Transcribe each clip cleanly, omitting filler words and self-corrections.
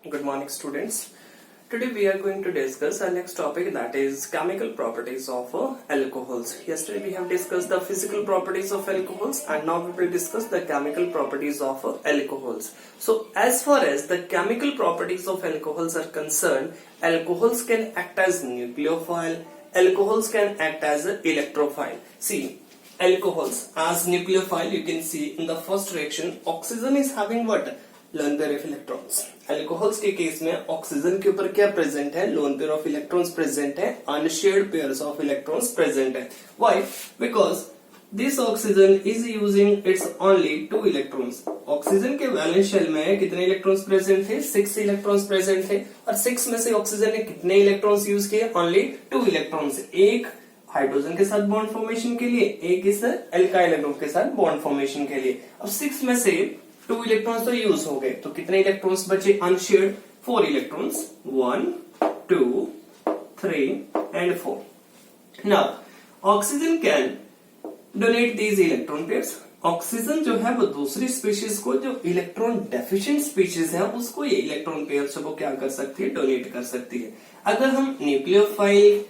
Good morning, students. Today we are going to discuss our next topic, that is chemical properties of alcohols. Yesterday we have discussed the physical properties of alcohols, and now we will discuss the chemical properties of alcohols. So as far as the chemical properties of alcohols are concerned, alcohols can act as nucleophile, alcohols can act as electrophile. See, alcohols as nucleophile, you can see in the first reaction oxygen is having what? Lone pair of electrons. Alcohols के case में oxygen के ऊपर क्या present है? Lone pair of electrons present है, unshared pairs of electrons present है. Why? Because this oxygen is using its only 2 electrons. Oxygen के valence shell में कितने इलेक्ट्रॉन्स प्रेजेंट थे? 6 इलेक्ट्रॉन्स प्रेजेंट थे, और 6 में से ऑक्सीजन ने कितने इलेक्ट्रॉन्स यूज किए? Only 2 electrons. एक हाइड्रोजन के साथ बॉन्ड फॉर्मेशन के लिए, एक इस एल्काइल ग्रुप के साथ बॉन्ड फॉर्मेशन के लिए. अब 6 में से 2 इलेक्ट्रॉन्स तो यूज हो गए, तो कितने इलेक्ट्रॉन्स बचे unshared? 4 electrons. 1, 2, 3 and 4. Now oxygen can donate these electron pairs. Oxygen जो है वो दूसरी स्पीशीज को, जो इलेक्ट्रॉन डेफिशिएंट स्पीशीज है, उसको ये इलेक्ट्रॉन पेयर्स को क्या कर सकती है? डोनेट कर सकती है. अगर हम न्यूक्लियोफाइल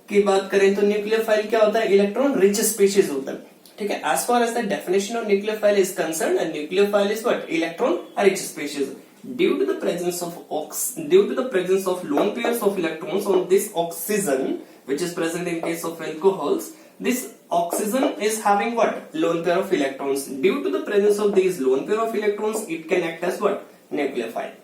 की बात करें तो न्यूक्लियोफाइल क्या होता है? इलेक्ट्रॉन रिच स्पीशीज होता है. ठीक है. As far as the definition of nucleophile is concerned, and nucleophile is what? Electron rich species. Due to the presence of lone pairs of electrons on this oxygen, which is present in case of alcohols, this oxygen is having what? Lone pair of electrons. Due to the presence of these lone pair of electrons, it can act as what? Nucleophile.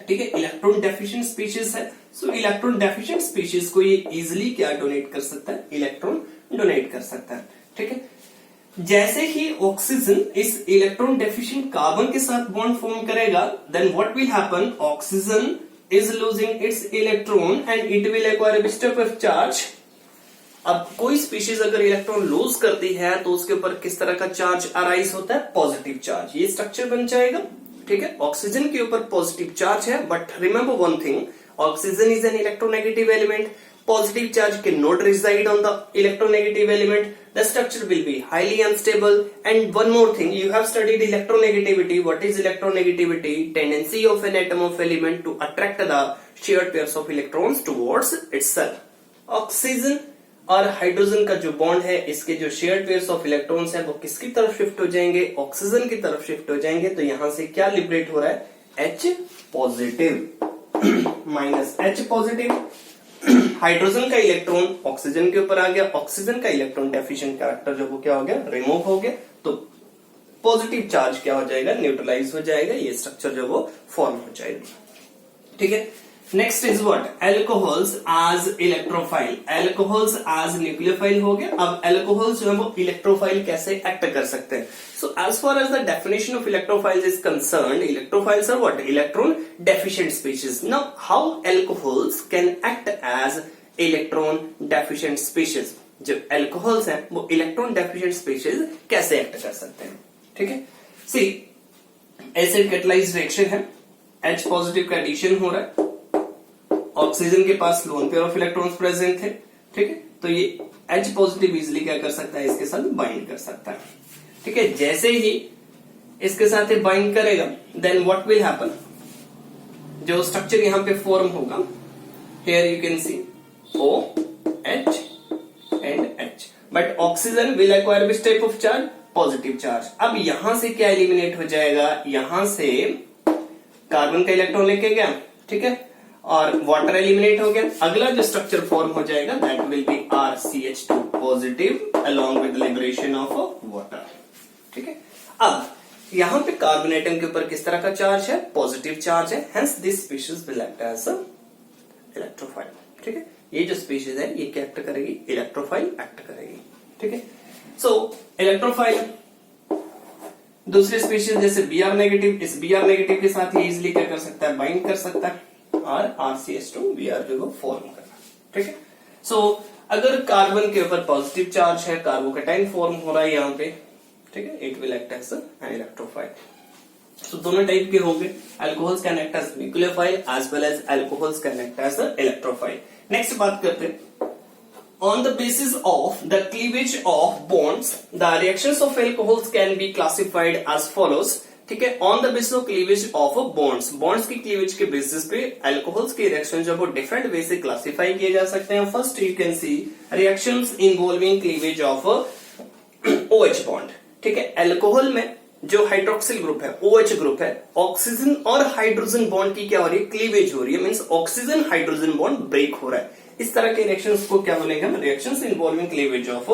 ठीक है. Electron deficient species है, सो electron deficient species को ये easily क्या donate कर सकता है? Electron donate कर सकता है. ठीक है. जैसे ही ऑक्सीजन इस इलेक्ट्रॉन डेफिशिएंट कार्बन के साथ बॉन्ड फॉर्म करेगा, then what will happen? Oxygen is losing its electron and it will acquire step of charge. अब कोई स्पीशीज अगर इलेक्ट्रॉन लूज करती है तो उसके ऊपर किस तरह का चार्ज अराइज होता है? Positive charge. ये स्ट्रक्चर बन जाएगा. ठीक है. ऑक्सीजन के ऊपर पॉजिटिव चार्ज है, but remember one thing, oxygen is an electronegative element. Positive charge cannot reside on the electronegative element. The structure will be highly unstable. And one more thing, you have studied electronegativity. What is electronegativity? Tendency of an atom of element to attract the shared pairs of electrons towards itself. Oxygen और hydrogen का जो bond है, इसके जो shared pairs of electrons है वो किसकी तरफ शिफ्ट हो जाएंगे? ऑक्सीजन की तरफ शिफ्ट हो जाएंगे. तो यहां से क्या लिबरेट हो रहा है? H positive minus H positive. Hydrogen का इलेक्ट्रॉन ऑक्सीजन के ऊपर आ गया, ऑक्सीजन का इलेक्ट्रॉन डेफिशिएंट कैरेक्टर जो वो क्या हो गया? रिमूव हो गया. तो पॉजिटिव चार्ज क्या हो जाएगा? न्यूट्रलाइज हो जाएगा. ये स्ट्रक्चर जो वो फॉर्म हो जाएगा. ठीक है. Next is what? Alcohols as electrophile. Alcohols as nucleophile हो गया. अब अल्कोहल्स जो है वो इलेक्ट्रोफाइल कैसे एक्ट कर सकते हैं? So as far as the definition of electrophiles is concerned, electrophiles are what? Electron deficient species. Now how alcohols can act as electron deficient species. जो अल्कोहल्स हैं वो इलेक्ट्रॉन डेफिशिएंट स्पीशीज कैसे act कर सकते हैं? ठीक है. सी, एसिड कैटालाइज्ड रिएक्शन है, H पॉजिटिव का एडिशन हो रहा है, ऑक्सीजन के पास lone pair of electrons present थे. ठीक है. तो ये H पॉजिटिव इजिली क्या कर सकता है? इसके साथ बाइंड कर सकता है. ठीक है. जैसे ही इसके साथ ये बाइंड करेगा, देन व्हाट विल हैपन? जो स्ट्रक्चर यहां पे फॉर्म होगा, here you can C OH and H, but oxygen will acquire which type of charge? Positive charge. अब यहां से क्या एलिमिनेट हो जाएगा? यहां से कार्बन का इलेक्ट्रॉन लेके गया. ठीक है. और वाटर एलिमिनेट हो गया. अगला जो स्ट्रक्चर फॉर्म हो जाएगा, that will B RCH2 positive along with liberation of water. ठीक है. अब यहां पे कार्बन एटम के ऊपर किस तरह का चार्ज है? पॉजिटिव चार्ज है. Hence this species will act as electrophile. ठीक है. ये जो स्पीशीज है ये क्या एक्ट करेगी? इलेक्ट्रोफाइल एक्ट करेगी. ठीक है. सो इलेक्ट्रोफाइल दूसरे स्पीशीज जैसे Br नेगेटिव, इस Br नेगेटिव के साथ ही इजिली क्या कर सकता है? बाइंड कर सकता है और RCH2 Br जो वो फॉर्म करना. ठीक है. सो अगर कार्बन के ऊपर पॉजिटिव चार्ज है, कार्बोकेटाइन फॉर्म हो रहा है यहां पे. ठीक है. It will act as an electrophile. So दोनों टाइप के होंगे. Alcohols can act as nucleophile as well as alcohols can act as electrophile. Next बात करते हैं. On the basis of the cleavage of bonds, the reactions of alcohols can be classified as follows. ठीक है, on the basis of cleavage of bonds, bonds की cleavage के basis पे alcohols के reaction जो वो डिफरेंट वे से classify किए जा सकते हैं। First you can see reactions involving cleavage of OH bond. ठीक है, अल्कोहल में जो हाइड्रोक्सिल ग्रुप है, OH ग्रुप है, ऑक्सीजन और हाइड्रोजन बॉन्ड की क्या हो रही है, क्लीवेज हो रही है, means oxygen hydrogen bond break हो रहा है। इस तरह के रिएक्शंस को क्या बोलेंगे हम, reactions involving cleavage of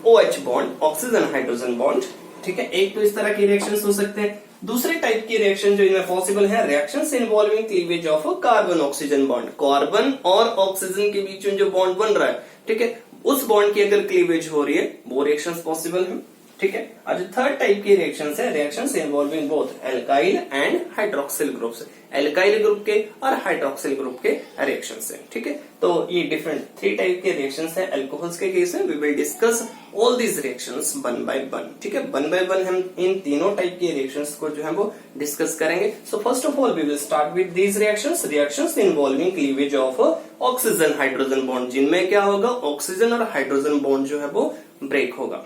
OH bond, oxygen hydrogen bond. ठीक है, एक तो इस तरह की रिएक्शंस हो सकते हैं। दूसरे टाइप की रिएक्शन जो इनमें पॉसिबल है, reactions involving cleavage of carbon oxygen bond, carbon और ऑक्सीजन के बीच में जो बॉन्ड बन रहा है, ठीक है, उस बॉन्ड की अगर क्लीवेज हो रही है, वो रिएक्शंस पॉसिबल है। ठीक है, और जो थर्ड टाइप की रिएक्शंस है, reactions involving both alkyl and hydroxyl groups, alkyl group के और हाइड्रोक्सिल ग्रुप के रिएक्शंस है। ठीक है, तो ये डिफरेंट 3 टाइप के रिएक्शंस है अल्कोहल्स के केस में। We will discuss all these reactions one by one. ठीक है, वन बाय वन हम इन तीनों टाइप के रिएक्शंस को जो है वो डिस्कस करेंगे। So first of all we will start with these reactions, reactions involving cleavage of oxygen hydrogen bond, जिनमें क्या होगा, ऑक्सीजन और हाइड्रोजन बॉन्ड जो है वो ब्रेक होगा।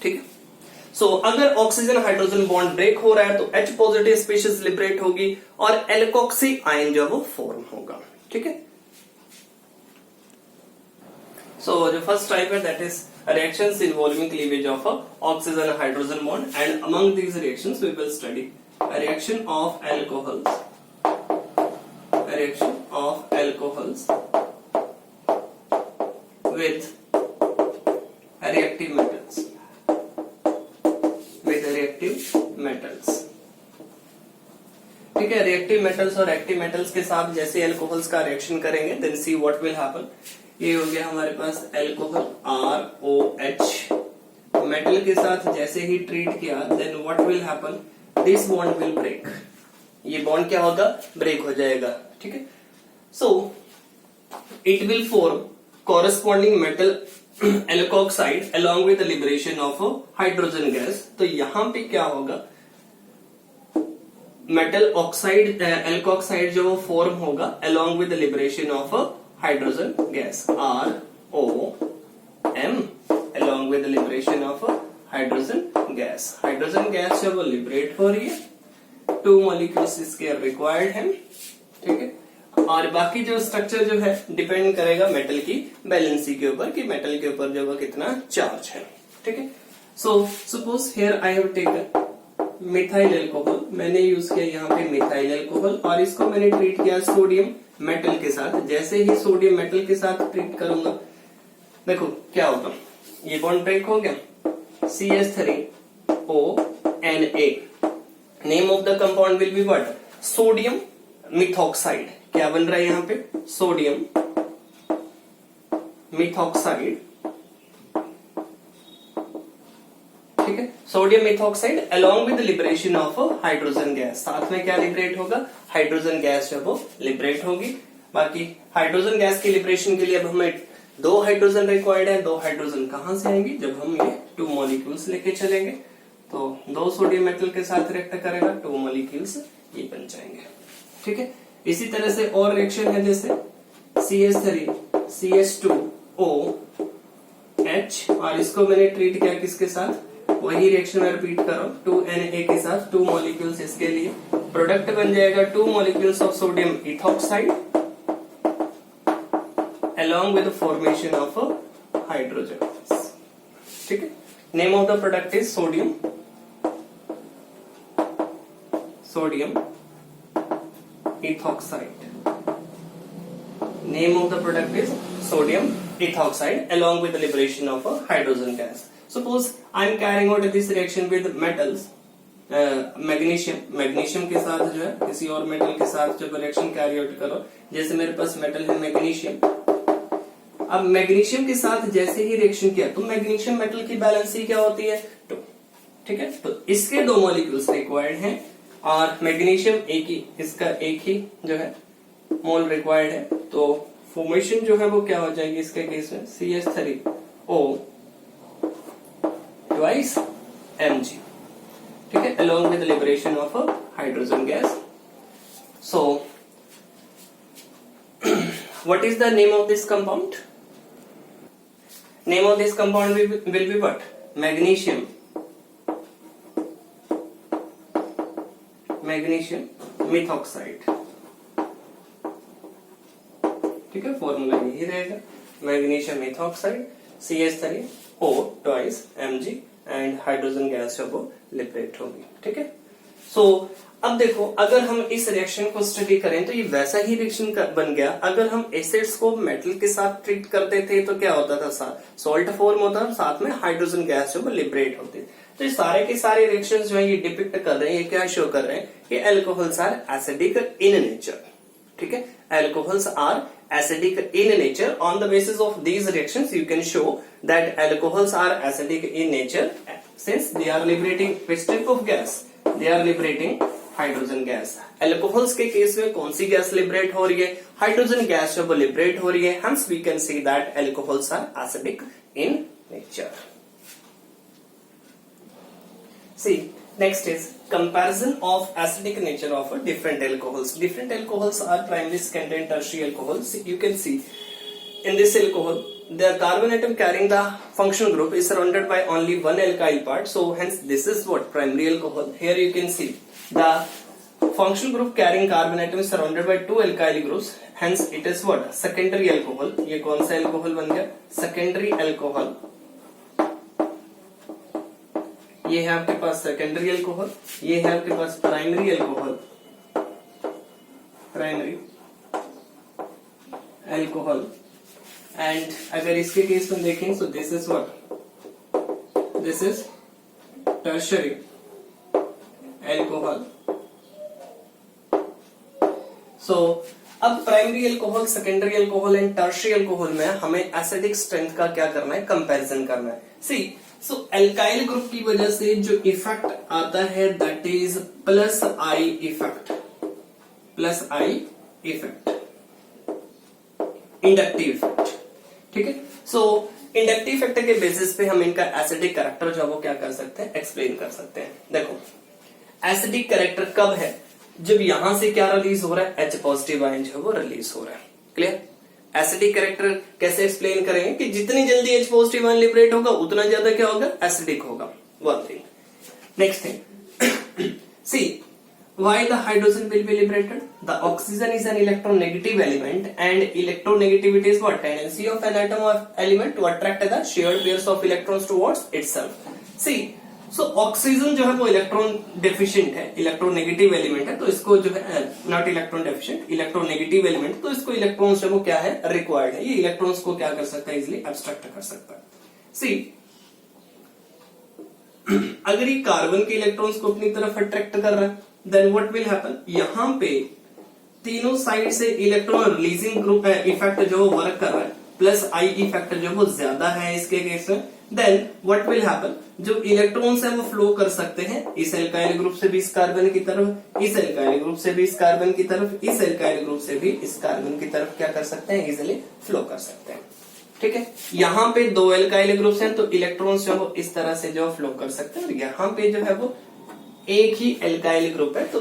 ठीक है, सो अगर ऑक्सीजन हाइड्रोजन बॉन्ड ब्रेक हो रहा है तो H पॉजिटिव स्पीशीज लिबरेट होगी और एल्कोक्सी आयन जो वो फॉर्म होगा। ठीक है, सो जो फर्स्ट टाइप है that is reactions involving cleavage of oxygen hydrogen bond, and among these reactions we will study reaction of alcohols, reaction of alcohols with reactive metals, metals. ठीक है, reactive metals और active metals के साथ जैसे alcohols का reaction करेंगे, then see what will happen. ये हो गया हमारे पास अल्कोहल ROH, मेटल के साथ जैसे ही ट्रीट किया, then what will happen, this bond will break, ये बॉन्ड क्या होगा, ब्रेक हो जाएगा। ठीक है, so it will form corresponding metal alkoxide along with the liberation of hydrogen gas. तो यहां पे क्या होगा, मेटल ऑक्साइड एल्कोक्साइड जो वो फॉर्म होगा along with the liberation of hydrogen gas, ROM, along with the liberation of hydrogen gas. Hydrogen gas जब वो लिबरेट हो रही है, 2 मॉलिक्यूल्स इसके रिक्वायर्ड है। ठीक है, और बाकी जो स्ट्रक्चर जो है डिपेंड करेगा मेटल की बैलेंसी के ऊपर, कि मेटल के ऊपर जो वो कितना चार्ज है। ठीक है, so suppose here I have taken methyl alcohol, मैंने यूज किया यहाँ पे मिथाइल अल्कोहल, और इसको मैंने ट्रीट किया सोडियम मेटल के साथ। जैसे ही सोडियम मेटल के साथ ट्रीट करूंगा, देखो क्या होगा, ये बॉन्ड ब्रेक हो गया, CH3ONA, name of the compound will be what, sodium methoxide. क्या बन रहा है यहाँ पे, सोडियम मिथॉक्साइड। ठीक है, sodium methoxide along with liberation of hydrogen gas, साथ में क्या लिबरेट होगा, हाइड्रोजन गैस जो वो लिबरेट होगी। बाकी हाइड्रोजन गैस की लिबरेशन के लिए अब हमें 2 हाइड्रोजन रिक्वायर्ड है। 2 हाइड्रोजन कहां से आएंगी, जब हम ये 2 मॉलिक्यूल्स लेके चलेंगे, तो 2 सोडियम मेटल के साथ रिएक्ट करेगा, 2 मॉलिक्यूल्स ये बन जाएंगे। ठीक है, इसी तरह से और रिएक्शन है, जैसे CH3CH2OH, और इसको मैंने ट्रीट किया किसके साथ, वही रिएक्शन मैं रिपीट कर रहा हूं, 2Na के साथ 2 मॉलिक्यूल्स, इसके लिए प्रोडक्ट बन जाएगा 2 molecules of sodium ethoxide along with the formation of hydrogen. ठीक है, name of the product is sodium ethoxide. Name of the product is sodium ethoxide along with the liberation of a hydrogen gas. Suppose I am carrying out this reaction with metals, magnesium के साथ जो है किसी और metal के साथ जब reaction carry out करो, जैसे मेरे पास मेटल है मैग्नीशियम, अब मैग्नीशियम के साथ जैसे ही रिएक्शन किया तो मैग्नीशियम मेटल की बैलेंसी क्या होती है, 2। ठीक है, तो इसके 2 मॉलिक्यूल्स रिक्वायर्ड हैं, और मैग्नीशियम एक ही, इसका एक ही जो है मोल रिक्वायर्ड है, तो फॉर्मेशन जो है वो क्या हो जाएगी इसके केस में, CH3O twice Mg। ठीक है, along with the liberation of a hydrogen gas. So what is the name of this compound? Name of this compound will be what? Magnesium magnesium methoxide, ठीक है, फॉर्मूला यही रहेगा, magnesium methoxide CH3O twice Mg and hydrogen gas जो वो liberate होगी, ठीक है। सो अब देखो, अगर हम इस रिएक्शन को स्टडी करें तो ये वैसा ही रिएक्शन बन गया। अगर हम एसिड्स को मेटल के साथ ट्रीट करते थे तो क्या होता था, सॉल्ट फॉर्म होता है, साथ में हाइड्रोजन गैस जो वो लिबरेट होती है। तो ये सारे के सारे रिएक्शंस जो है ये डिपिक्ट कर रहे हैं, ये क्या शो कर रहे हैं कि alcohols are acidic in nature, ठीक है, alcohols are acidic in nature. On the basis of these reactions you can show that alcohols are acidic in nature since they are liberating which type of gas, they are liberating hydrogen gas. Alcohols के case में कौन सी gas liberate हो रही है, hydrogen gas जो वो liberate हो रही है, hence we can see that alcohols are acidic in nature. See, next is comparison of acidic nature of different alcohols. Different alcohols are primary, secondary and tertiary alcohols. You can see in this alcohol the carbon atom carrying the functional group is surrounded by only one alkyl part, so hence this is what primary alcohol. Here you can see the functional group carrying carbon atom is surrounded by two alkyl groups, hence it is what secondary alcohol. ये कौन सा alcohol बन गया, secondary alcohol। ये है आपके पास secondary alcohol, ये है आपके पास primary alcohol, primary alcohol. And अगर इसके केस में देखें तो this is what, this is tertiary alcohol. So अब primary alcohol, secondary alcohol and tertiary alcohol में हमें एसिडिक स्ट्रेंथ का क्या करना है, कंपैरिजन करना है। सी, सो एल्काइल ग्रुप की वजह से जो इफेक्ट आता है that is plus I effect, plus I effect, inductive effect, ठीक है। सो इंडक्टिव इफेक्ट के बेसिस पे हम इनका एसिडिक कैरेक्टर जो है वो क्या कर सकते हैं, एक्सप्लेन कर सकते हैं। देखो, एसिडिक कैरेक्टर कब है, जब यहां से क्या रिलीज हो रहा है, H पॉजिटिव आयन जो है वो रिलीज हो रहा है। क्लियर। एसिडिक कैरेक्टर कैसे एक्सप्लेन करेंगे कि जितनी जल्दी H पॉजिटिव आयन लिबरेट होगा उतना ज्यादा क्या होगा, एसिडिक होगा। One thing. Next thing, see why the hydrogen will be liberated? The oxygen is an electronegative element and electronegativity is what, tendency of an atom or element to attract the shared pairs of electrons towards itself. See, so oxygen जो है वो electron deficient है, electronegative element है, तो इसको जो है not electron deficient, electronegative element, तो इसको इलेक्ट्रॉन्स जो वो क्या है, रिक्वायर्ड है। ये इलेक्ट्रॉन्स को क्या कर सकता है, इजिली एब्स्ट्रैक्ट कर सकता है। सी, अगर ये कार्बन के इलेक्ट्रॉन्स को अपनी तरफ अट्रैक्ट कर रहा है देन व्हाट विल हैपन, यहां पे तीनों साइड से इलेक्ट्रॉन रिलीजिंग ग्रुप इफेक्ट जो वर्क कर रहा है, प्लस आई इफेक्ट जो वो ज्यादा है इसके केस में, देन व्हाट विल हैपन, जो इलेक्ट्रॉन्स है वो फ्लो कर सकते हैं इस एल्काइल ग्रुप से भी इस कार्बन की तरफ, इस एल्काइल ग्रुप से भी इस कार्बन की तरफ, इस एल्काइल ग्रुप से भी इस कार्बन की तरफ क्या कर सकते हैं, इजिली फ्लो कर सकते हैं। ठीक है, यहाँ पे दो एल्काइल ग्रुप्स हैं तो इलेक्ट्रॉन्स जो वो इस तरह से जो फ्लो कर सकते हैं, और यहाँ पे जो है वो एक ही एल्काइल ग्रुप है तो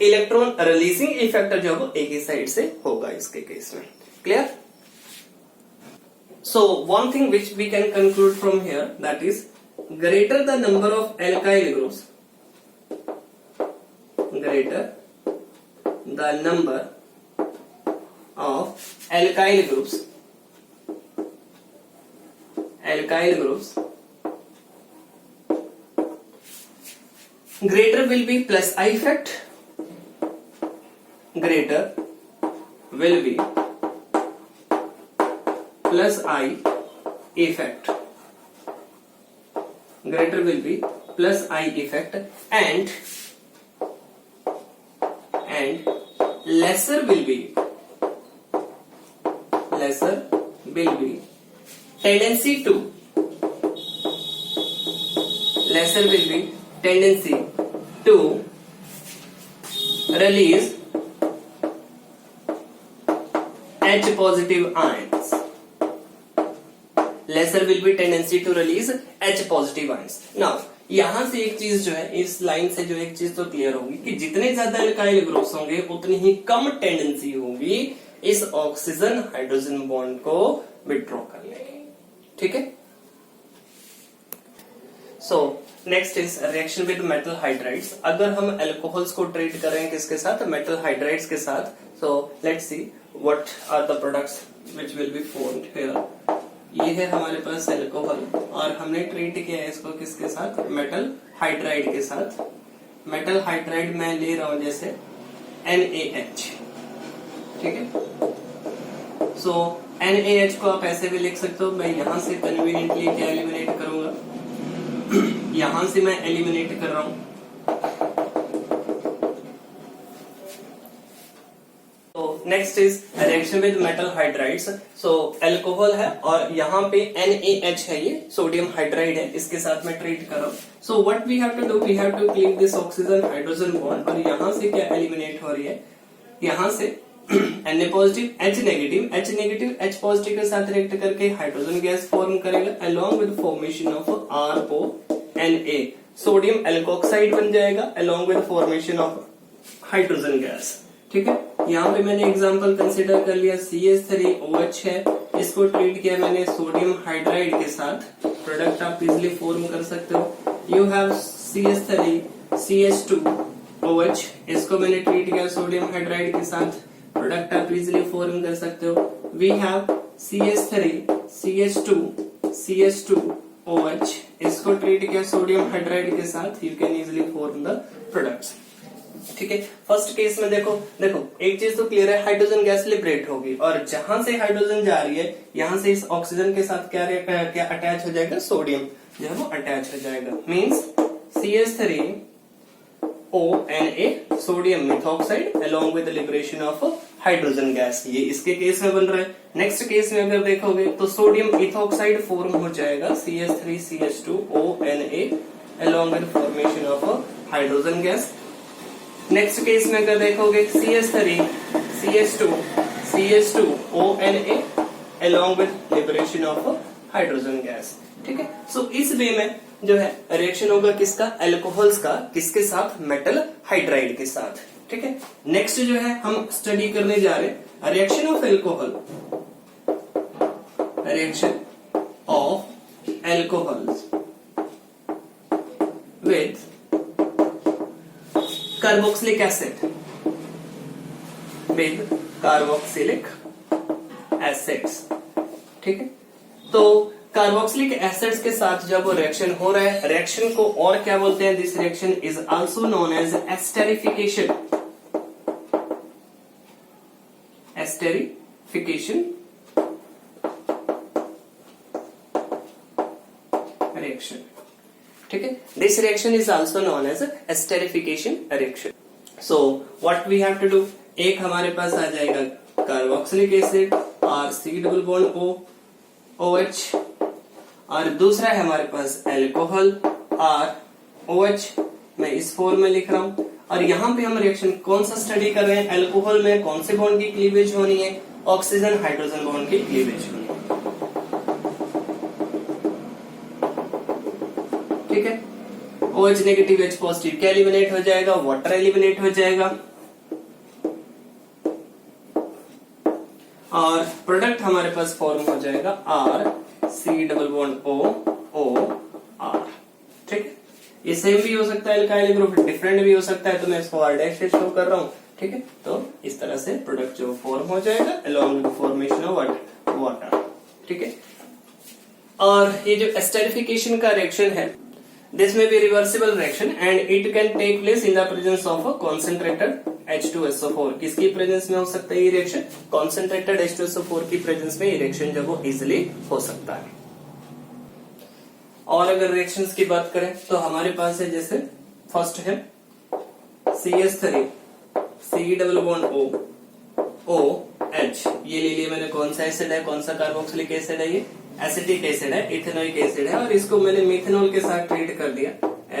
इलेक्ट्रॉन रिलीजिंग इफेक्ट जो वो एक ही साइड से होगा इसके केस में। Clear. So one thing which we can conclude from here, that is greater the number of alkyl groups, greater the number of alkyl groups, alkyl groups, greater will be plus I effect, greater will be plus I effect, greater will be plus I effect, and lesser will be tendency to, lesser will be tendency to release H positive ions, lesser will be tendency to release H positive ions. Now यहां से एक चीज जो है, इस line से जो एक चीज तो क्लियर होगी कि जितने ज्यादा एल्काइल ग्रुप्स होंगे उतनी ही कम टेंडेंसी होगी इस ऑक्सीजन हाइड्रोजन बॉन्ड को विड्रॉ करने की। ठीक है। So next is reaction with metal hydrides. अगर हम अल्कोहल्स को ट्रीट कर रहे हैं किसके साथ, मेटल हाइड्राइड्स के साथ, so let's see what are the products which will be formed here. ये है हमारे पास अल्कोहल और हमने ट्रीट किया है इसको किसके साथ, मेटल हाइड्राइड के साथ। मेटल हाइड्राइड मैं ले रहा हूं जैसे NaH, ठीक है। सो NaH को आप ऐसे भी लिख सकते हो, मैं यहां से कन्वीनियंटली क्या एलिमिनेट करूंगा, यहां से मैं एलिमिनेट कर रहा हूं। तो next is reaction with metal hydrides. So alcohol है और यहाँ पे NaH है, ये सोडियम हाइड्राइड है, इसके साथ मैं ट्रीट कर रहा हूँ। So what we have to do, we have to clean this oxygen hydrogen bond. और यहाँ से क्या एलिमिनेट हो रही है, यहाँ से Na positive H negative, H negative H positive के साथ रिएक्ट करके हाइड्रोजन गैस फॉर्म करेगा along with formation of RONA, sodium alkoxide बन जाएगा along with formation of hydrogen gas, ठीक है। यहाँ पे मैंने एग्जांपल कंसीडर कर लिया, CH3OH है, इसको ट्रीट किया मैंने सोडियम हाइड्राइड के साथ, प्रोडक्ट आप इजिली फॉर्म कर सकते हो। यू हैव CH3 CH2OH, इसको मैंने ट्रीट किया सोडियम हाइड्राइड के साथ, प्रोडक्ट आप इजिली फॉर्म कर सकते हो। We have CH3 CH2 CH2OH, इसको ट्रीट किया सोडियम हाइड्राइड के साथ, you can easily form the products, ठीक है। फर्स्ट केस में देखो एक चीज तो क्लियर है, हाइड्रोजन गैस लिबरेट होगी और जहां से हाइड्रोजन जा रही है यहां से इस ऑक्सीजन के साथ क्या अटैच हो जाएगा, सोडियम जो है वो अटैच हो जाएगा। Means CH3ONA sodium methoxide along with liberation of hydrogen gas, ये इसके केस में बन रहा है। नेक्स्ट केस में अगर देखोगे तो सोडियम इथॉक्साइड फॉर्म हो जाएगा CH3CH2ONA along with formation of hydrogen gas. Next case में अगर देखोगे CH3CH2CH2ONA along with liberation of hydrogen gas, ठीक है। सो इस वे में जो है रिएक्शन होगा किसका, अल्कोहल्स का, किसके साथ, मेटल हाइड्राइड के साथ, ठीक है। नेक्स्ट जो है हम स्टडी करने जा रहे हैं reaction of alcohol, reaction of alcohols with carboxylic acid, with carboxylic acids, ठीक है। तो कार्बोक्सिलिक एसिड्स के साथ जब वो रिएक्शन हो रहा है, रिएक्शन को और क्या बोलते हैं, this reaction is also known as esterification, esterification reaction, ठीक है। This reaction is also known as esterification reaction. So what we have to do, एक हमारे पास आ जाएगा कार्बोक्सिलिक एसिड और C double bond O OH, और दूसरा है हमारे पास अल्कोहल ROH, मैं इस फॉर्म में लिख रहा हूं। और यहाँ पे हम रिएक्शन कौन सा स्टडी कर रहे हैं, अल्कोहल में कौन से बॉन्ड की क्लीवेज होनी है, ऑक्सीजन हाइड्रोजन बॉन्ड की क्लीवेज होनी है, ठीक है। OH नेगेटिव H पॉजिटिव क्या एलिमिनेट हो जाएगा, वाटर एलिमिनेट हो जाएगा, और प्रोडक्ट हमारे पास फॉर्म हो जाएगा C डबल बॉन्ड OR, ठीक है। ये सेम भी हो सकता है, अल्काइल ग्रुप डिफरेंट भी हो सकता है, तो मैं इसको R डैश से शो कर रहा हूं, ठीक है। तो इस तरह से प्रोडक्ट जो फॉर्म हो जाएगा along with formation of water, ठीक है। और ये जो एस्टेरिफिकेशन का रिएक्शन है, दिस में be reversible reaction and it can take place in the presence of a concentrated H2SO4। किसकी प्रेजेंस में हो सकता है ये रिएक्शन, कॉन्सेंट्रेटेड H2SO4 की प्रेजेंस में ये रिएक्शन जो वो इजिली हो सकता है। और अगर रिएक्शंस की बात करें तो हमारे पास है, जैसे फर्स्ट है CH3 C double bond OH, ये ले लिए मैंने, कौन सा एसिड है, कौन सा कार्बोक्सिलिक एसिड है, ये एसिटिक एसिड है, इथेनोइक एसिड है, और इसको मैंने मिथेनॉल के साथ ट्रीट कर दिया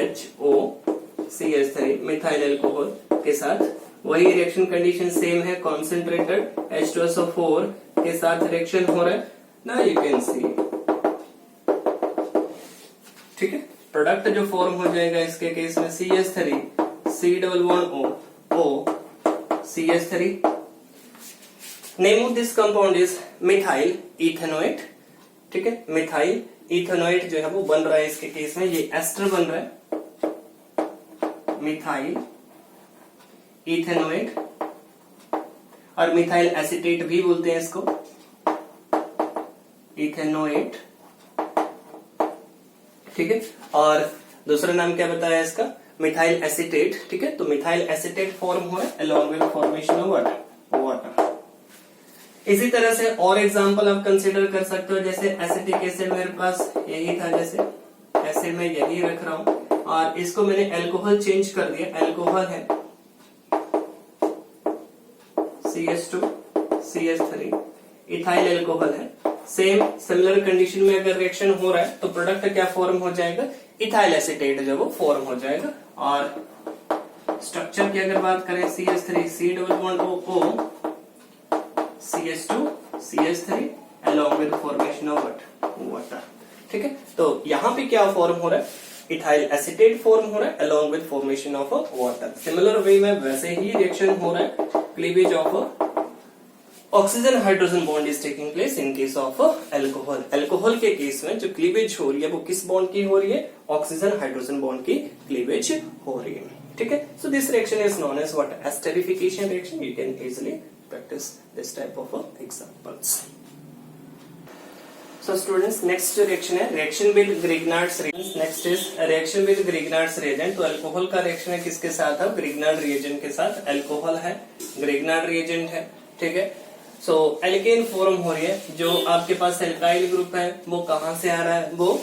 HOCH3 मिथाइल अल्कोहल के साथ। वही रिएक्शन कंडीशन सेम है, कॉन्सेंट्रेटेड H2SO4 के साथ रिएक्शन हो रहा है ना, यू कैन सी, ठीक है। प्रोडक्ट जो फॉर्म हो जाएगा इसके केस में CH3 C double bond O CH3, name of this compound is methyl ethanoate, ठीक है, मिथाइल इथेनॉइड जो है वो बन रहा है इसके केस में, ये एस्टर बन रहा है, मिथाइल इथेनॉइड, और मिथाइल एसीटेट भी बोलते हैं इसको, इथेनोएट, ठीक है। और दूसरा नाम क्या बताया इसका, मिथाइल एसीटेट, ठीक है। तो मिथाइल एसीटेट फॉर्म हुआ है along with formation of water. इसी तरह से और एग्जांपल आप कंसीडर कर सकते हो, जैसे एसिटिक एसिड मेरे पास यही था, जैसे एसिड में यही रख रहा हूं और इसको मैंने अल्कोहल चेंज कर दिया, अल्कोहल है CH2 CH3, इथाइल अल्कोहल है। सेम सिमिलर कंडीशन में अगर रिएक्शन हो रहा है तो प्रोडक्ट क्या फॉर्म हो जाएगा, इथाइल एसीटेट जो वो फॉर्म हो जाएगा। और स्ट्रक्चर की अगर बात करें CH3 C double bond O CH2 CH3 along with formation of water, ठीक है। तो यहाँ पे क्या फॉर्म हो रहा है, इथाइल एसीटेट फॉर्म हो रहा है along with formation of water। Similar way में वैसे ही रिएक्शन हो रहा है, cleavage of oxygen hydrogen bond is taking place in case of alcohol. Alcohol के केस में जो क्लीवेज हो रही है वो किस बॉन्ड की हो रही है, ऑक्सीजन हाइड्रोजन बॉन्ड की क्लीवेज हो रही है, ठीक है। So this reaction is known as what, esterification reaction. You can easily practice this type of examples. So students, next reaction है reaction with Grignard's reagent. Next is reaction with Grignard's reagent. तो alcohol का reaction है किसके साथ है, Grignard reagent के साथ। Alcohol है, Grignard reagent है, ठीक है। सो एल्केन फॉर्म हो रही है, जो आपके पास एल्काइल ग्रुप है वो कहां से आ रहा है, वो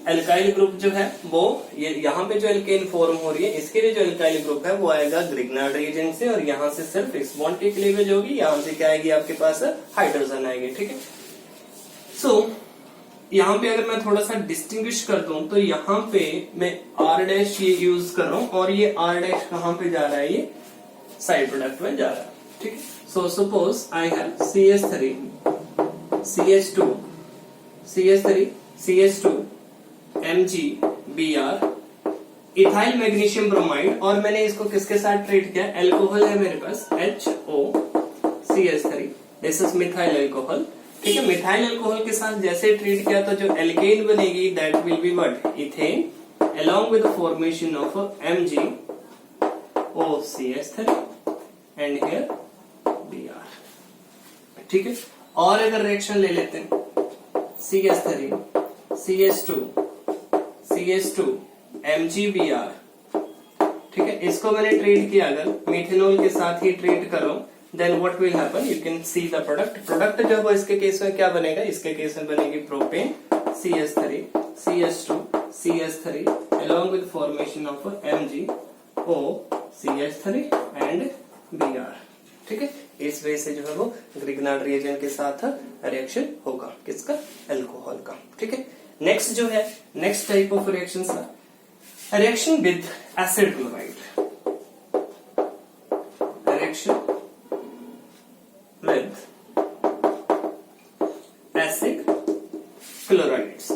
एल्काइल ग्रुप जो है वो ये यहाँ पे जो एल्केन फॉर्म हो रही है इसके लिए जो एल्काइल ग्रुप है वो आएगा ग्रिग्नार्ड रिएजेंट से, और यहाँ से सिर्फ इस बॉन्ड की क्लीवेज होगी, यहाँ से क्या आएगी आपके पास हाइड्रोजन आएगी, ठीक है। सो यहाँ पे अगर मैं थोड़ा सा डिस्टिंग्विश कर दूं तो यहाँ पे मैं R डैश ये यूज कर रहा हूँ, और ये R डैश कहाँ पे जा रहा है, ये साइड प्रोडक्ट में जा रहा है, ठीक है। So suppose I have CH3 CH2 CH3 CH2 MgBr ethyl magnesium bromide, और मैंने इसको किसके साथ ट्रीट किया, अल्कोहल है मेरे पास HOCH3, this is methyl alcohol, ठीक है। मिथाइल अल्कोहल के साथ जैसे ट्रीट किया तो जो एल्केन बनेगी that will be what, ethane, along with the formation of MgOCH3 and here Br, ठीक है। और अगर रिएक्शन ले लेते हैं CH3 CH2 CH2 MgBr, ठीक है। इसको मैंने ट्रीट किया, अगर मिथेनॉल के साथ ही ट्रीट करो then what will happen, you can see the product जो है इसके केस में क्या बनेगा, इसके केस में बनेगी propane CH3 CH2 CH3 along with formation of MgOCH3 and Br, ठीक है। इस वजह से जो है वो ग्रिग्नार्ड रिएजेंट के साथ रिएक्शन होगा, किसका, अल्कोहल का, ठीक है। नेक्स्ट जो है, next type of reaction reaction with acid chloride, reaction with acid chlorides,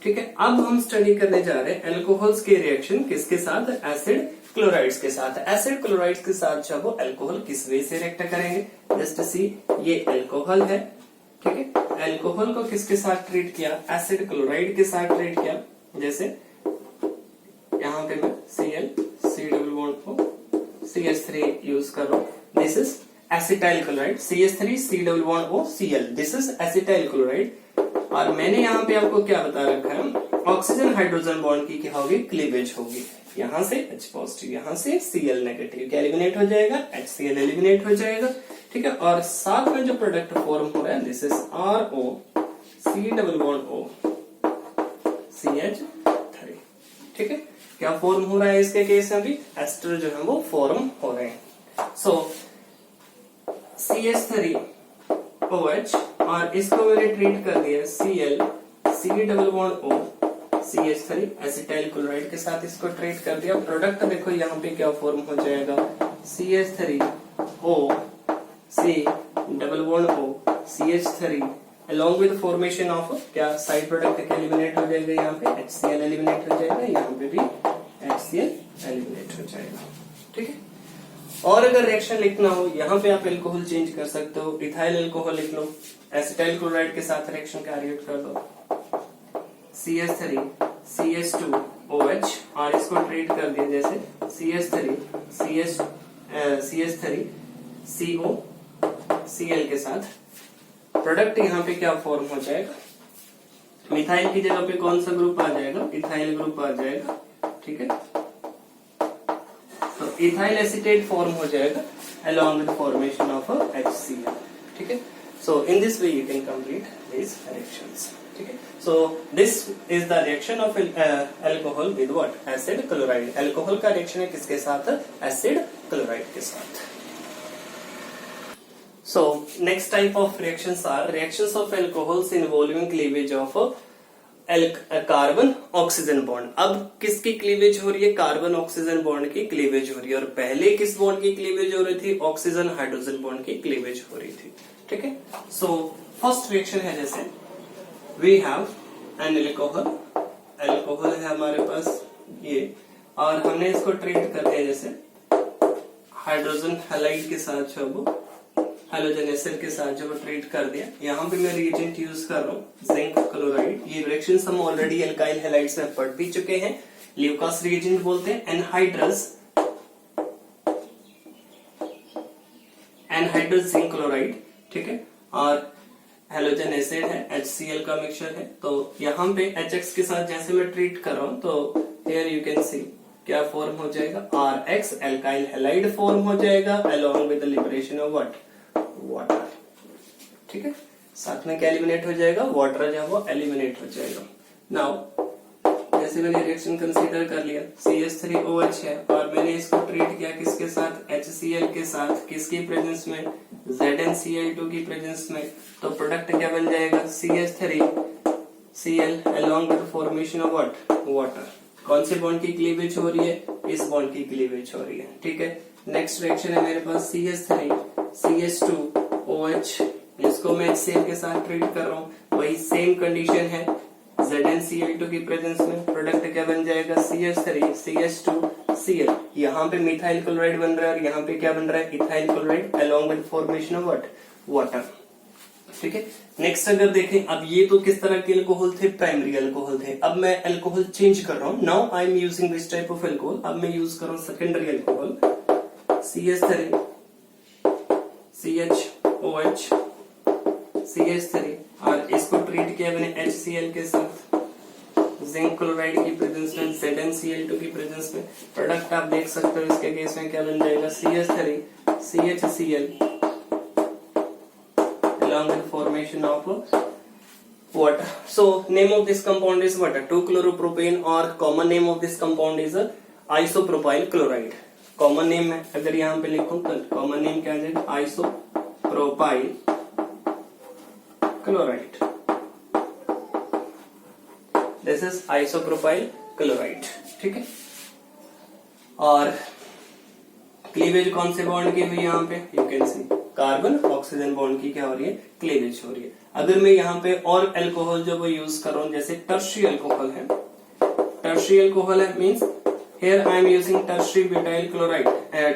ठीक है। अब हम स्टडी करने जा रहे हैं अल्कोहल्स के रिएक्शन किसके साथ, एसिड क्लोराइड्स के साथ। एसिड क्लोराइड्स के साथ जब वो अल्कोहल किस वे से रिएक्ट करेंगे, जस्ट सी, ये अल्कोहल है, ठीक है। अल्कोहल को किसके साथ ट्रीट किया, एसिड क्लोराइड के साथ ट्रीट किया, जैसे यहाँ पे मैं Cl C डबल बॉन्ड को CH3 यूज कर रहा हूँ, this is acetyl chloride, CH3 C double bond O Cl, this is acetyl chloride. और मैंने यहाँ पे आपको क्या बता रखा है, ऑक्सीजन हाइड्रोजन बॉन्ड की क्या होगी, क्लीवेज होगी, यहाँ से H पॉजिटिव, यहाँ से Cl नेगेटिव, क्या एलिमिनेट हो जाएगा, HCl एलिमिनेट हो जाएगा, ठीक है। और साथ में जो प्रोडक्ट फॉर्म हो रहा है this is RO C double bond O CH3, ठीक है। क्या फॉर्म हो रहा है इसके केस में भी, एस्टर जो है वो फॉर्म हो रहे हैं। सो CH3OH, और इसको मैंने ट्रीट कर दिया Cl C double bond O CH3 acetyl chloride के साथ इसको ट्रीट कर दिया। प्रोडक्ट देखो यहाँ पे क्या फॉर्म हो जाएगा, CH3O C double bond O CH3 along with formation of क्या साइड प्रोडक्ट क्या एलिमिनेट हो जाएगा, यहाँ पे HCl एलिमिनेट हो जाएगा, यहाँ पे भी HCl एलिमिनेट हो जाएगा, ठीक है। और अगर रिएक्शन लिखना हो, यहाँ पे आप एल्कोहल चेंज कर सकते हो, इथाइल एल्कोहल लिख लो, एसिटाइल क्लोराइड के साथ रिएक्शन कैरी आउट कर दो, CH3 CH2OH, और इसको ट्रीट कर दिया जैसे CH3 COCl के साथ। प्रोडक्ट यहाँ पे क्या फॉर्म हो जाएगा, मिथाइल की जगह पे कौन सा ग्रुप आ जाएगा, इथाइल ग्रुप आ जाएगा, ठीक है। तो इथाइल एसीटेट फॉर्म हो जाएगा along with formation of HCl, ठीक है। So in this way you can complete these reactions, ठीक है। So this is the reaction of alcohol with what, acid chloride। alcohol का रिएक्शन है किसके साथ, acid chloride के साथ। So next type of reactions are reactions of alcohols involving cleavage of carbon oxygen bond. अब किसकी क्लीवेज हो रही है, कार्बन ऑक्सीजन बॉन्ड की क्लीवेज हो रही है, और पहले किस बॉन्ड की क्लीवेज हो रही थी, ऑक्सीजन हाइड्रोजन बॉन्ड की क्लीवेज हो रही थी, ठीक है। सो फर्स्ट रिएक्शन है जैसे we have an alcohol, alcohol है हमारे पास ये, और हमने इसको ट्रीट कर दिया जैसे हाइड्रोजन हैलाइड के साथ, जो वो हाइड्रोजन एसिड के साथ जो ट्रीट कर दिया। यहाँ पे मैं रिएजेंट यूज कर रहा हूँ जिंक क्लोराइड। ये रिएक्शंस हम ऑलरेडी एल्काइल हैलाइड्स में पढ़ भी चुके हैं, ल्यूकास रिएजेंट बोलते हैं। एनहाइड्रस जिंक क्लोराइड, ठीक है, और हैलोजन एसिड है, HCl का मिक्सचर है। तो यहाँ पे HX के साथ जैसे मैं ट्रीट कर रहा हूँ, तो हियर यू कैन सी क्या फॉर्म हो जाएगा, RX एल्काइल हैलाइड फॉर्म हो जाएगा along with the liberation of what, water, ठीक है। साथ में क्या एलिमिनेट हो जाएगा, वाटर जो है वो एलिमिनेट हो जाएगा। नाउ जैसे मैंने रिएक्शन कंसीडर कर लिया, CH3OH है, और मैंने इसको ट्रीट किया किसके साथ, HCl के साथ, किसकी प्रेजेंस में, ZnCl2 की प्रेजेंस में। तो प्रोडक्ट क्या बन जाएगा, CH3Cl along with formation of what, water. कौन से बॉन्ड की क्लीवेज हो रही है, इस बॉन्ड की क्लीवेज हो रही है, ठीक है। नेक्स्ट रिएक्शन है मेरे पास CH3 CH2OH, इसको मैं HCl के साथ ट्रीट कर रहा हूँ, वही सेम कंडीशन है, ZnCl2 की प्रेजेंस में। प्रोडक्ट क्या बन जाएगा, CH3 CH2Cl। यहाँ पे मिथाइल क्लोराइड बन रहा है, और यहाँ पे क्या बन रहा है, ethyl chloride along with formation of what, water, ठीक है। नेक्स्ट अगर देखें, अब ये तो किस तरह के अल्कोहल थे, प्राइमरी अल्कोहल थे। अब मैं अल्कोहल चेंज कर रहा हूँ, now I am using this type of alcohol. अब मैं यूज कर रहा हूँ secondary alcohol, CH3 CHOH CH3, और इसको ट्रीट किया मैंने HCl के साथ, जिंक क्लोराइड की प्रेजेंस में, ZnCl2 की प्रेजेंस में। प्रोडक्ट आप देख सकते हो इसके केस में क्या बन जाएगा, CH3 CHCl along with formation of water. So name of this compound is what, 2-chloropropane, or common name of this compound is isopropyl chloride। Common name है, अगर यहाँ पे लिखूं तो कॉमन नेम क्या आ जाएगा, isopropyl chloride. This is isopropyl chloride, ठीक है। और क्लीवेज कौन से बॉन्ड की हुई, यहाँ पे you can C carbon oxygen bond की क्या हो रही है, क्लीवेज हो रही है। अगर मैं यहाँ पे और अल्कोहल जो वो यूज कर रहा हूँ, जैसे टर्शियरी अल्कोहल है, टर्शियरी अल्कोहल है means here I am using tertiary butyl chloride,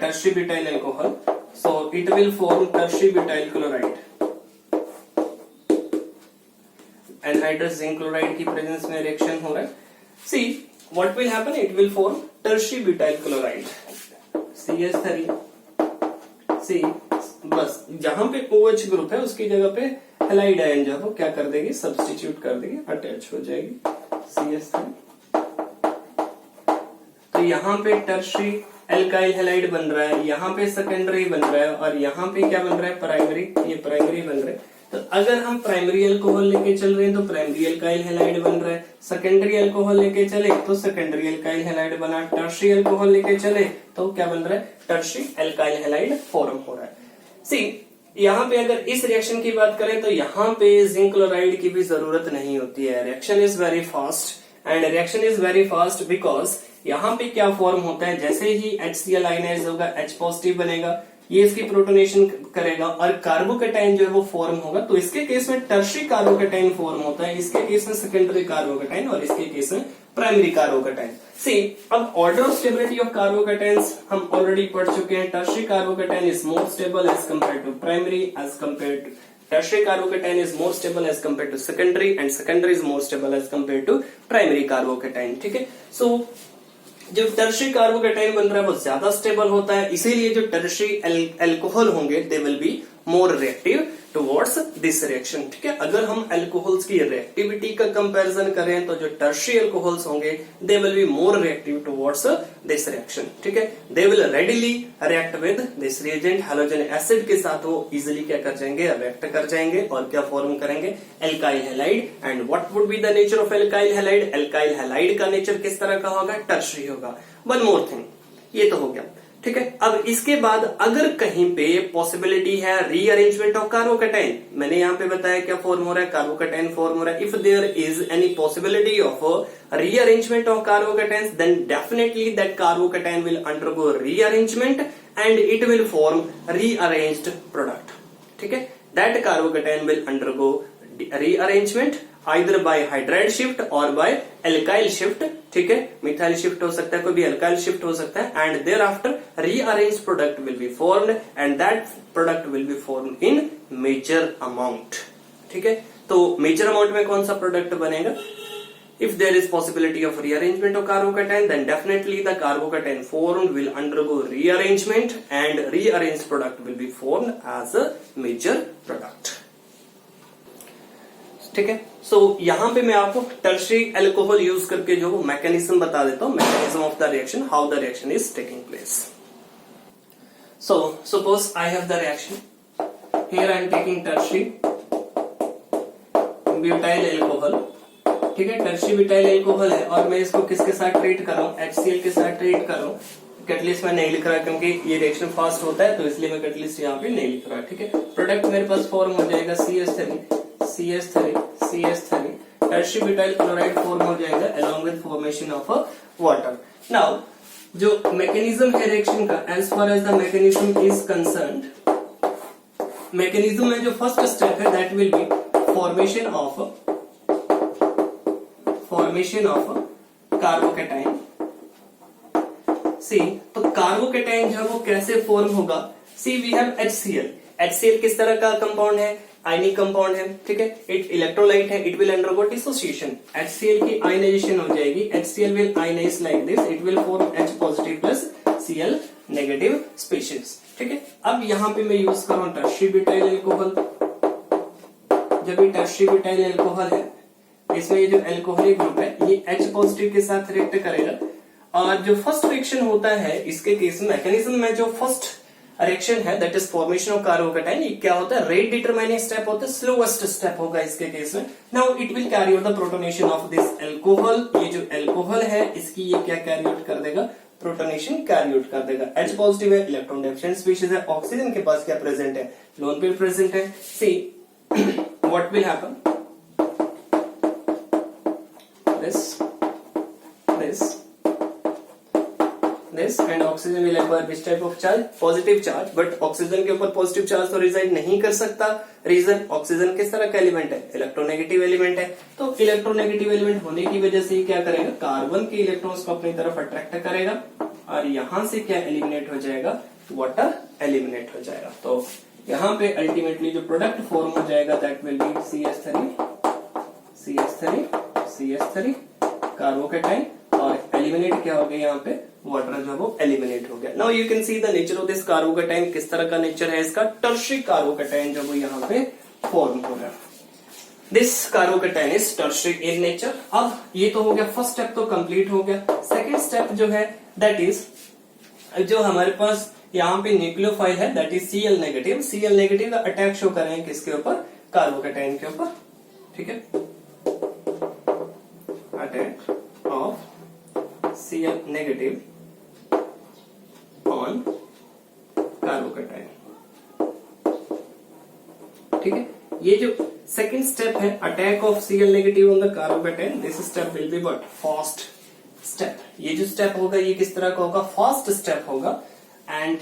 tertiary butyl alcohol, so it will form tertiary butyl chloride। anhydrous zinc chloride की प्रेजेंस में रिएक्शन हो रहा है। See what will happen, it will form tertiary butyl chloride, CH3 C, बस जहां पे OH group है उसकी जगह पे हैलाइड आयन जो है वो क्या कर देगी, सब्स्टिट्यूट कर देगी, अटैच हो जाएगी, CH3। तो यहाँ पे टर्शियरी एल्काइल हैलाइड बन रहा है, यहाँ पे सेकेंडरी बन रहा है, और यहाँ पे क्या बन रहा है, प्राइमरी, ये प्राइमरी बन रहा है। तो अगर हम प्राइमरी अल्कोहल लेके चल रहे हैं तो प्राइमरी एल्काइल हैलाइड बन रहा है, सेकेंडरी अल्कोहल लेके चले तो सेकेंडरी एल्काइल हैलाइड बना, टर्शियरी अल्कोहल लेके चले तो क्या बन रहा है, टर्शियरी एल्काइल हैलाइड फॉर्म हो रहा है। सी यहाँ पे अगर इस रिएक्शन की बात करें तो यहाँ पे जिंक क्लोराइड की भी जरूरत नहीं होती है। Reaction is very fast, and reaction is very fast because यहाँ पे क्या फॉर्म होता है, जैसे ही HCl आयनाइज होगा H पॉजिटिव बनेगा, ये इसकी प्रोटोनेशन करेगा और कार्बोकेटाइन जो है वो फॉर्म होगा। तो इसके केस में टर्शियरी कार्बोकेटाइन फॉर्म होता है, इसके केस में सेकेंडरी कार्बोकेटाइन, और इसके केस में प्राइमरी कार्बोकेटाइन। सी अब order of stability of carbocations हम ऑलरेडी पढ़ चुके हैं। Tertiary carbocation is more stable as compare to primary, as compare to tertiary carbocation is more stable as compared to secondary and secondary is more stable as compared to primary carbocation। ठीक है, so जो tertiary carbocation बन रहा है वो ज्यादा stable होता है, इसीलिए जो टर्शियरी अल्कोहल होंगे they will be more reactive towards this reaction. ठीक है, अगर हम अल्कोहल्स की रिएक्टिविटी का कंपैरिजन करें तो जो टर्शियरी अल्कोहल्स होंगे they will be more reactive towards this reaction. ठीक है, they will readily react with this reagent, halogen acid के साथ वो इजिली क्या कर जाएंगे, रिएक्ट कर जाएंगे और क्या फॉर्म करेंगे, alkyl halide. And what would be the nature of alkyl halide? Alkyl halide का नेचर किस तरह का होगा, टर्शियरी होगा। वन मोर थिंग, ये तो हो गया। ठीक है, अब इसके बाद अगर कहीं पे पॉसिबिलिटी है रीअरेंजमेंट ऑफ कार्बोकेटाइन, मैंने यहाँ पे बताया क्या फॉर्म हो रहा है, कार्बोकेटाइन फॉर्म हो रहा है। If there is any possibility of rearrangement of carbocations then definitely that carbocation will undergo rearrangement and it will form rearranged product. ठीक है, that carbocation will undergo rearrangement either by hydride shift or by alkyl shift। ठीक है, methyl shift हो सकता है, कोई भी alkyl shift हो सकता है, and thereafter rearranged product will be formed and that product will be formed in major amount. ठीक है, तो मेजर अमाउंट में कौन सा प्रोडक्ट बनेगा? If there is possibility of rearrangement of carbocation, then definitely the carbocation formed will undergo rearrangement and rearranged product will be formed as a major product। ठीक है, सो यहां पे मैं आपको टर्शियरी अल्कोहल यूज करके जो मैकेनिज्म बता देता हूं, mechanism of the reaction, how the reaction is taking place. So suppose I have the reaction, here I am taking tertiary butyl alcohol. ठीक है, टर्शियरी ब्यूटाइल अल्कोहल है और मैं इसको किसके साथ ट्रीट कर रहा हूं, HCl के साथ ट्रीट कर रहा हूं। कैटलिस्ट में नहीं लिख रहा है क्योंकि ये रिएक्शन फास्ट होता है, तो इसलिए मैं कैटलिस्ट यहाँ पे नहीं लिख रहा। ठीक है, प्रोडक्ट मेरे पास फॉर्म हो जाएगा CH3 tertiary butyl chloride form हो जाएगा along with formation of water। Now जो मैकेनिज्म है रिएक्शन का, as far as the mechanism is concerned, mechanism में जो फर्स्ट स्टेप है that will be formation of carbocation. See तो कार्बोकेटाइन जो है वो कैसे फॉर्म होगा, सी वी हैव HCl किस तरह का कंपाउंड है, आयनिक कंपाउंड है। ठीक है, इट इलेक्ट्रोलाइट है, it will undergo dissociation, HCl की आयनाइजेशन हो जाएगी, HCl will ionise like this, it will form H positive plus Cl negative species. ठीक है, अब यहाँ पे मैं यूज कर रहा हूं टर्शियरी ब्यूटाइल अल्कोहल। जब ये टर्शियरी ब्यूटाइल अल्कोहल है, इसमें ये जो अल्कोहलिक ग्रुप है ये H पॉजिटिव के साथ रिएक्ट करेगा, और जो फर्स्ट रिएक्शन होता है इसके केस में मैकेनिज्म में जो फर्स्ट रिएक्शन है that is formation of carbocation, ये क्या होता है, रेट डिटरमाइनिंग स्टेप होता है, स्लोएस्ट स्टेप होगा इसके केस में। Now it will carry out the protonation of this alcohol. ये जो अल्कोहल है इसकी ये क्या कैरी आउट कर देगा, प्रोटोनेशन कैरी आउट कर देगा। H पॉजिटिव है, इलेक्ट्रॉन डेफिशिएंट स्पीशीज है, ऑक्सीजन के पास क्या प्रेजेंट है, लोन पेयर प्रेजेंट है। सी what will happen, this and oxygen will acquire which type of charge, positive charge, but oxygen के ऊपर पॉजिटिव चार्ज तो रिजाइड नहीं कर सकता। रीजन, ऑक्सीजन किस तरह का एलिमेंट है, इलेक्ट्रोनेगेटिव एलिमेंट है, तो इलेक्ट्रोनेगेटिव एलिमेंट होने की वजह से क्या करेगा, कार्बन के इलेक्ट्रॉन्स को अपनी तरफ अट्रैक्ट करेगा और यहां से क्या एलिमिनेट हो जाएगा, वाटर एलिमिनेट हो जाएगा। तो यहाँ पे अल्टीमेटली जो प्रोडक्ट फॉर्म हो जाएगा that will B CH3 carbocation, और एलिमिनेट क्या हो गया, यहाँ पे वाटर जो वो एलिमिनेट हो गया। Now you can see the nature of this carbocation, किस तरह का नेचर है इसका, टर्शियरी कार्बोकेटाइन जो वो यहाँ पे फॉर्म हो गया। This carbocation is tertiary in nature. अब ये तो हो गया, फर्स्ट स्टेप तो कंप्लीट हो गया। सेकेंड स्टेप जो है दैट इज, जो हमारे पास यहाँ पे न्यूक्लियोफाइल है दैट इज Cl नेगेटिव का अटैक शो कर रहे हैं किसके ऊपर, कार्बोकेटाइन के ऊपर। ठीक है, attack of Cl negative on carbocation. ठीक है, ये जो सेकंड स्टेप है attack of Cl negative on the carbocation, this step will be what, fast step. ये जो स्टेप होगा ये किस तरह का होगा, फास्ट स्टेप होगा। एंड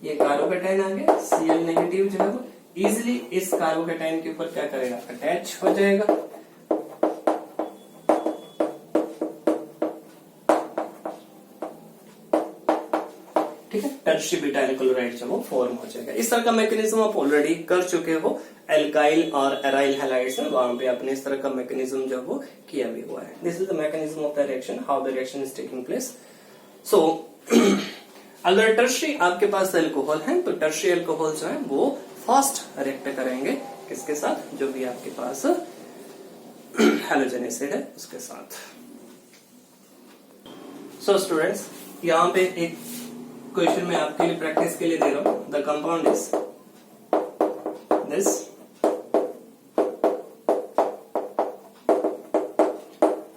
ये कार्बोकेटाइन आ गया, Cl नेगेटिव जो है इजिली इस कार्बोकेटाइन के ऊपर क्या करेगा, अटैच हो जाएगा। ठीक है, टर्शियरी ब्यूटाइल क्लोराइड जो वो फॉर्म हो जाएगा। इस तरह का मैकेनिज्म आप ऑलरेडी कर चुके हो एल्काइल और एराइल हैलाइड्स में, वहां पे आपने इस तरह का मैकेनिज्म जो वो किया भी हुआ है। This is the mechanism of the reaction, how the reaction is taking place. So अगर टर्शियरी आपके पास अल्कोहल है तो टर्शियरी अल्कोहल जो है वो फास्ट रिएक्ट करेंगे किसके साथ, जो भी आपके पास हैलोजन एसिड है उसके साथ। सो स्टूडेंट्स, यहाँ पे एक क्वेश्चन मैं आपके लिए प्रैक्टिस के लिए दे रहा हूं। The compound is this,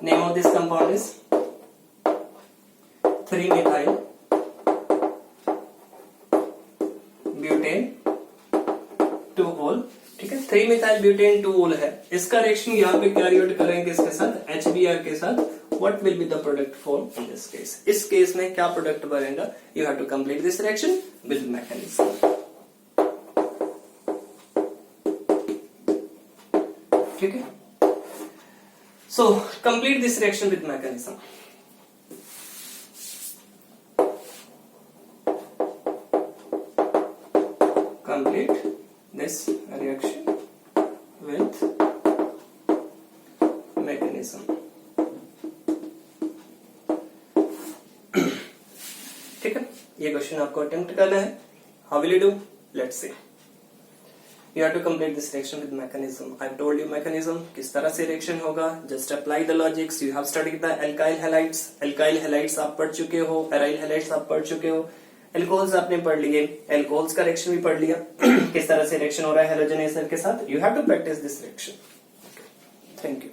name of this compound is 3-methyl butane 2-ol। ठीक है, 3-methyl ब्यूटेन 2-ol है। इसका रिएक्शन यहाँ पे कैरी आउट करेंगे इसके साथ, HBr के साथ। What will be the product form in this case? इस केस में क्या प्रोडक्ट बनेगा? You have to complete this reaction with mechanism. ठीक है, so complete this reaction with mechanism. Complete this reaction with mechanism. ठीक है, ये क्वेश्चन आपको अटेम्प्ट करना है। How will you do, let's see. You have to complete this reaction with mechanism. I told you mechanism किस तरह से reaction होगा। Just apply the logics. You have studied the alkyl halides. Alkyl halides आप पढ़ चुके हो, aryl halides आप पढ़ चुके हो, एल्कोहल्स आपने पढ़ लिए, एल्कोहल्स का रिएक्शन भी पढ़ लिया किस तरह से रिएक्शन हो रहा है हैलोजन एसिड के साथ। You have to practise this reaction. Thank you.